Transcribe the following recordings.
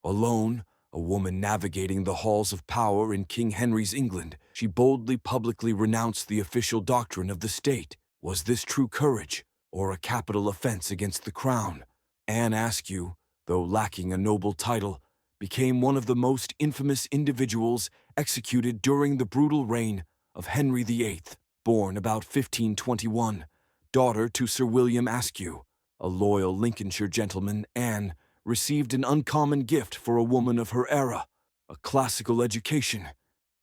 Alone, a woman navigating the halls of power in King Henry's England, she boldly publicly renounced the official doctrine of the state. Was this true courage, or a capital offense against the crown? Anne Askew, though lacking a noble title, became one of the most infamous individuals executed during the brutal reign of Henry VIII, born about 1521, daughter to Sir William Askew. A loyal Lincolnshire gentleman, Anne received an uncommon gift for a woman of her era, a classical education.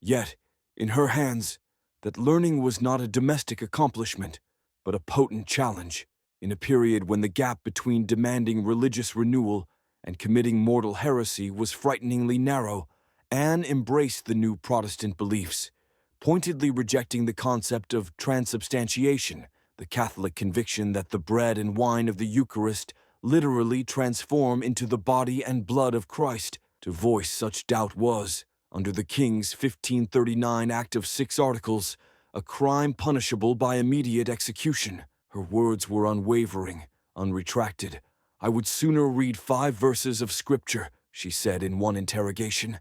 Yet, in her hands, that learning was not a domestic accomplishment, but a potent challenge. In a period when the gap between demanding religious renewal and committing mortal heresy was frighteningly narrow, Anne embraced the new Protestant beliefs, pointedly rejecting the concept of transubstantiation, the Catholic conviction that the bread and wine of the Eucharist literally transform into the body and blood of Christ. To voice such doubt was, under the King's 1539 Act of 6 Articles, a crime punishable by immediate execution. Her words were unwavering, unretracted. "I would sooner read 5 verses of Scripture," she said in one interrogation,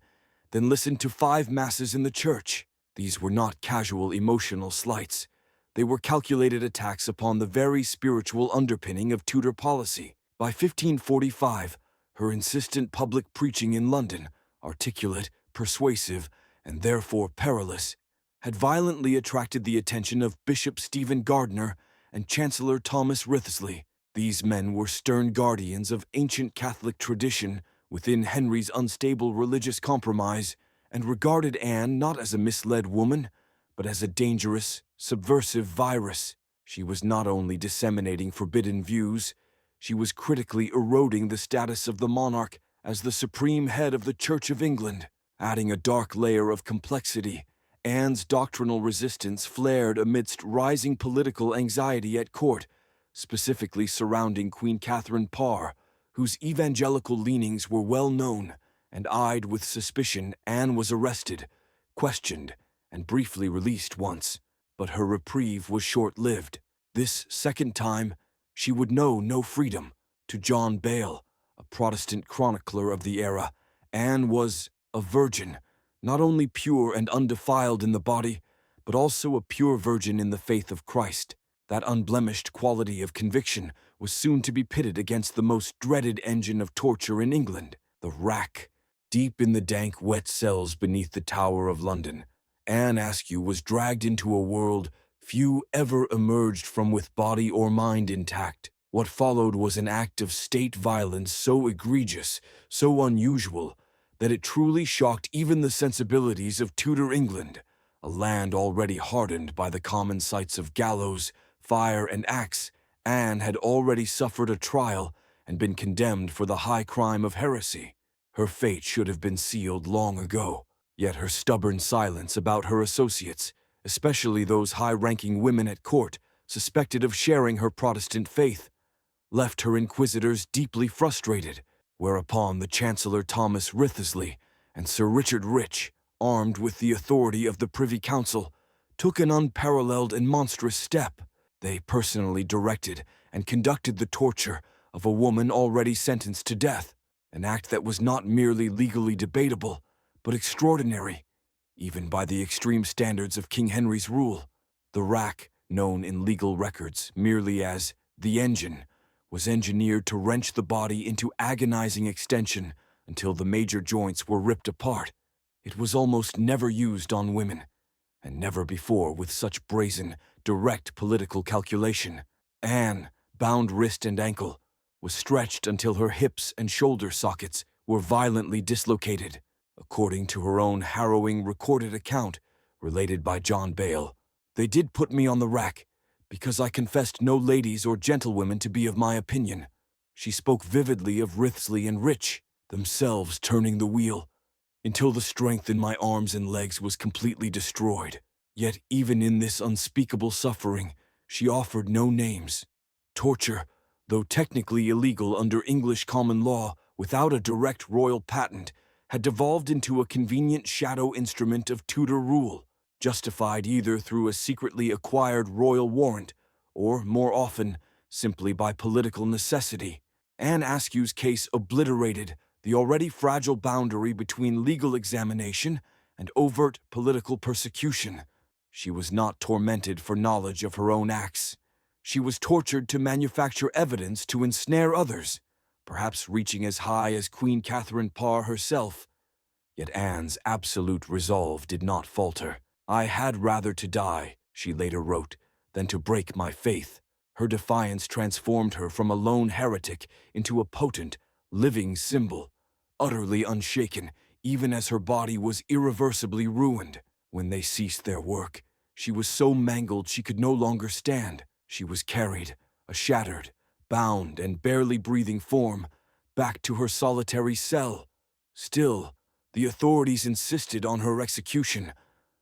"than listen to 5 masses in the church." These were not casual emotional slights. They were calculated attacks upon the very spiritual underpinning of Tudor policy. By 1545, her insistent public preaching in London, articulate, persuasive, and therefore perilous, had violently attracted the attention of Bishop Stephen Gardiner and Chancellor Thomas Wriothesley. These men were stern guardians of ancient Catholic tradition within Henry's unstable religious compromise, and regarded Anne not as a misled woman, but as a dangerous, subversive virus. She was not only disseminating forbidden views, she was critically eroding the status of the monarch as the supreme head of the Church of England. Adding a dark layer of complexity, Anne's doctrinal resistance flared amidst rising political anxiety at court, specifically surrounding Queen Catherine Parr, whose evangelical leanings were well known, and eyed with suspicion. Anne was arrested, questioned, and briefly released once, but her reprieve was short-lived. This second time, she would know no freedom. To John Bale, a Protestant chronicler of the era, Anne was a virgin, not only pure and undefiled in the body, but also a pure virgin in the faith of Christ. That unblemished quality of conviction was soon to be pitted against the most dreaded engine of torture in England, the rack. Deep in the dank, wet cells beneath the Tower of London, Anne Askew was dragged into a world few ever emerged from with body or mind intact. What followed was an act of state violence so egregious, so unusual, that it truly shocked even the sensibilities of Tudor England, a land already hardened by the common sights of gallows, fire, and axe. Anne had already suffered a trial and been condemned for the high crime of heresy. Her fate should have been sealed long ago, yet her stubborn silence about her associates, especially those high-ranking women at court suspected of sharing her Protestant faith, left her inquisitors deeply frustrated, whereupon the Chancellor Thomas Wriothesley and Sir Richard Rich, armed with the authority of the Privy Council, took an unparalleled and monstrous step. They personally directed and conducted the torture of a woman already sentenced to death, an act that was not merely legally debatable, but extraordinary, even by the extreme standards of King Henry's rule. The rack, known in legal records merely as the engine, was engineered to wrench the body into agonizing extension until the major joints were ripped apart. It was almost never used on women, and never before with such brazen, direct political calculation. Anne, bound wrist and ankle, was stretched until her hips and shoulder sockets were violently dislocated, according to her own harrowing recorded account related by John Bale. "They did put me on the rack, because I confessed no ladies or gentlewomen to be of my opinion." She spoke vividly of Wriothesley and Rich, themselves turning the wheel, until the strength in my arms and legs was completely destroyed. Yet even in this unspeakable suffering, she offered no names. Torture, though technically illegal under English common law without a direct royal patent, had devolved into a convenient shadow instrument of Tudor rule, justified either through a secretly acquired royal warrant or, more often, simply by political necessity. Anne Askew's case obliterated the already fragile boundary between legal examination and overt political persecution. She was not tormented for knowledge of her own acts. She was tortured to manufacture evidence to ensnare others, perhaps reaching as high as Queen Catherine Parr herself. Yet Anne's absolute resolve did not falter. "I had rather to die," she later wrote, "than to break my faith." Her defiance transformed her from a lone heretic into a potent, living symbol, utterly unshaken, even as her body was irreversibly ruined. When they ceased their work, she was so mangled she could no longer stand. She was carried, a shattered, bound, and barely breathing form, back to her solitary cell. Still, the authorities insisted on her execution.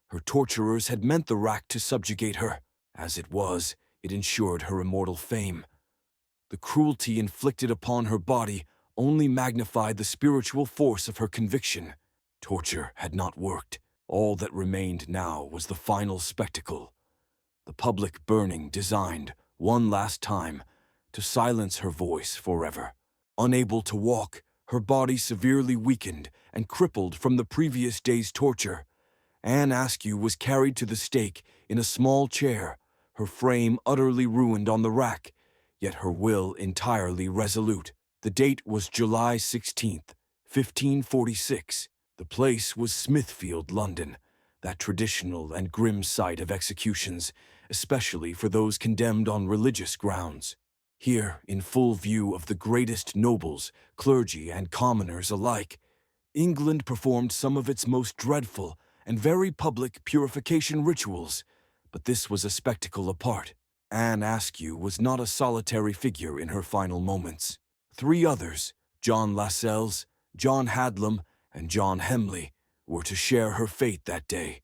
Her torturers had meant the rack to subjugate her. As it was, it ensured her immortal fame. The cruelty inflicted upon her body only magnified the spiritual force of her conviction. Torture had not worked. All that remained now was the final spectacle, the public burning designed, one last time, to silence her voice forever. Unable to walk, her body severely weakened and crippled from the previous day's torture, Anne Askew was carried to the stake in a small chair, her frame utterly ruined on the rack, yet her will entirely resolute. The date was July 16th, 1546. The place was Smithfield, London, that traditional and grim site of executions, especially for those condemned on religious grounds. Here, in full view of the greatest nobles, clergy, and commoners alike, England performed some of its most dreadful and very public purification rituals, but this was a spectacle apart. Anne Askew was not a solitary figure in her final moments. 3 others, John Lascelles, John Hadlam, and John Hemley, were to share her fate that day.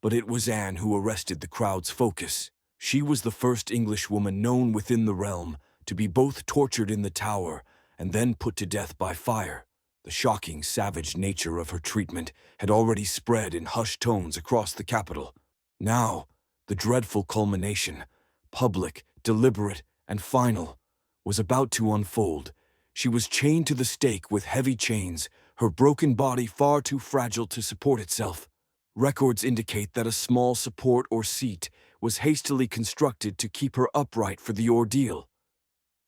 But it was Anne who arrested the crowd's focus. She was the first Englishwoman known within the realm to be both tortured in the Tower and then put to death by fire. The shocking, savage nature of her treatment had already spread in hushed tones across the capital. Now, the dreadful culmination, public, deliberate, and final, was about to unfold. She was chained to the stake with heavy chains, her broken body far too fragile to support itself. Records indicate that a small support or seat was hastily constructed to keep her upright for the ordeal.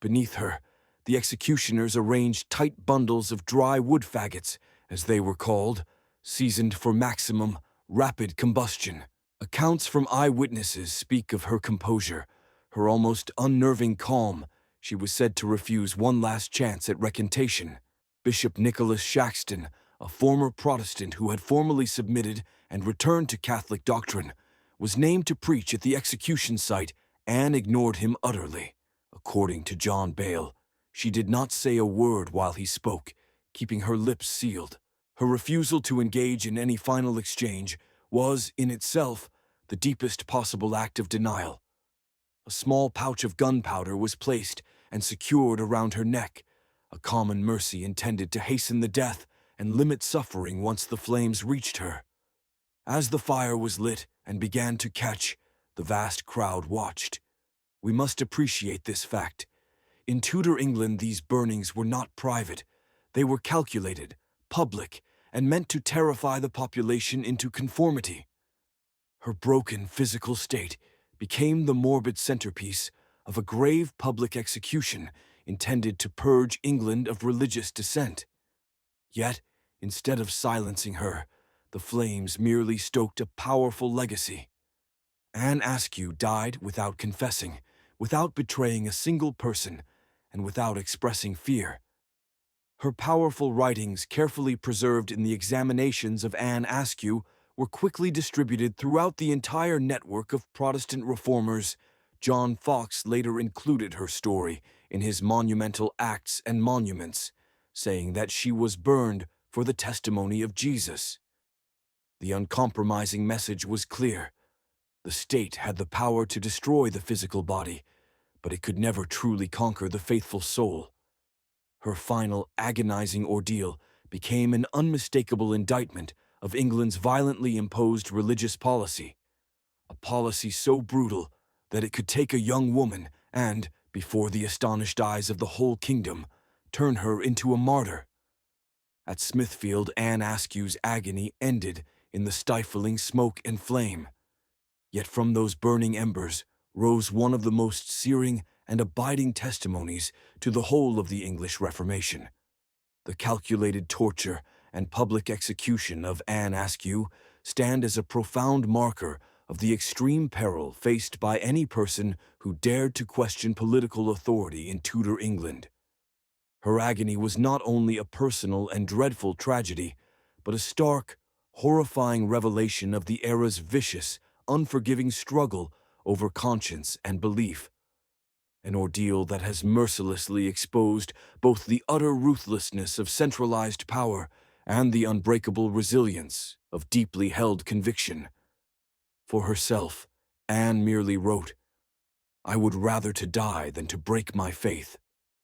Beneath her, the executioners arranged tight bundles of dry wood faggots, as they were called, seasoned for maximum, rapid combustion. Accounts from eyewitnesses speak of her composure, her almost unnerving calm. She was said to refuse one last chance at recantation. Bishop Nicholas Shaxton, a former Protestant who had formally submitted and returned to Catholic doctrine, was named to preach at the execution site. Anne ignored him utterly. According to John Bale, she did not say a word while he spoke, keeping her lips sealed. Her refusal to engage in any final exchange was, in itself, the deepest possible act of denial. A small pouch of gunpowder was placed and secured around her neck, a common mercy intended to hasten the death and limit suffering once the flames reached her. As the fire was lit and began to catch, the vast crowd watched. We must appreciate this fact. In Tudor England, these burnings were not private. They were calculated, public, and meant to terrify the population into conformity. Her broken physical state became the morbid centerpiece of a grave public execution intended to purge England of religious dissent. Yet, instead of silencing her, the flames merely stoked a powerful legacy. Anne Askew died without confessing, without betraying a single person, and without expressing fear. Her powerful writings, carefully preserved in the Examinations of Anne Askew, were quickly distributed throughout the entire network of Protestant reformers. John Foxe later included her story in his monumental Acts and Monuments, saying that she was burned for the testimony of Jesus. The uncompromising message was clear. The state had the power to destroy the physical body, but it could never truly conquer the faithful soul. Her final, agonizing ordeal became an unmistakable indictment of England's violently imposed religious policy, a policy so brutal that it could take a young woman and, before the astonished eyes of the whole kingdom, turn her into a martyr. At Smithfield, Anne Askew's agony ended in the stifling smoke and flame. Yet from those burning embers rose one of the most searing and abiding testimonies to the whole of the English Reformation. The calculated torture and public execution of Anne Askew stand as a profound marker of the extreme peril faced by any person who dared to question political authority in Tudor England. Her agony was not only a personal and dreadful tragedy, but a stark, horrifying revelation of the era's vicious, unforgiving struggle over conscience and belief. An ordeal that has mercilessly exposed both the utter ruthlessness of centralized power and the unbreakable resilience of deeply held conviction. For herself, Anne merely wrote, "I would rather to die than to break my faith."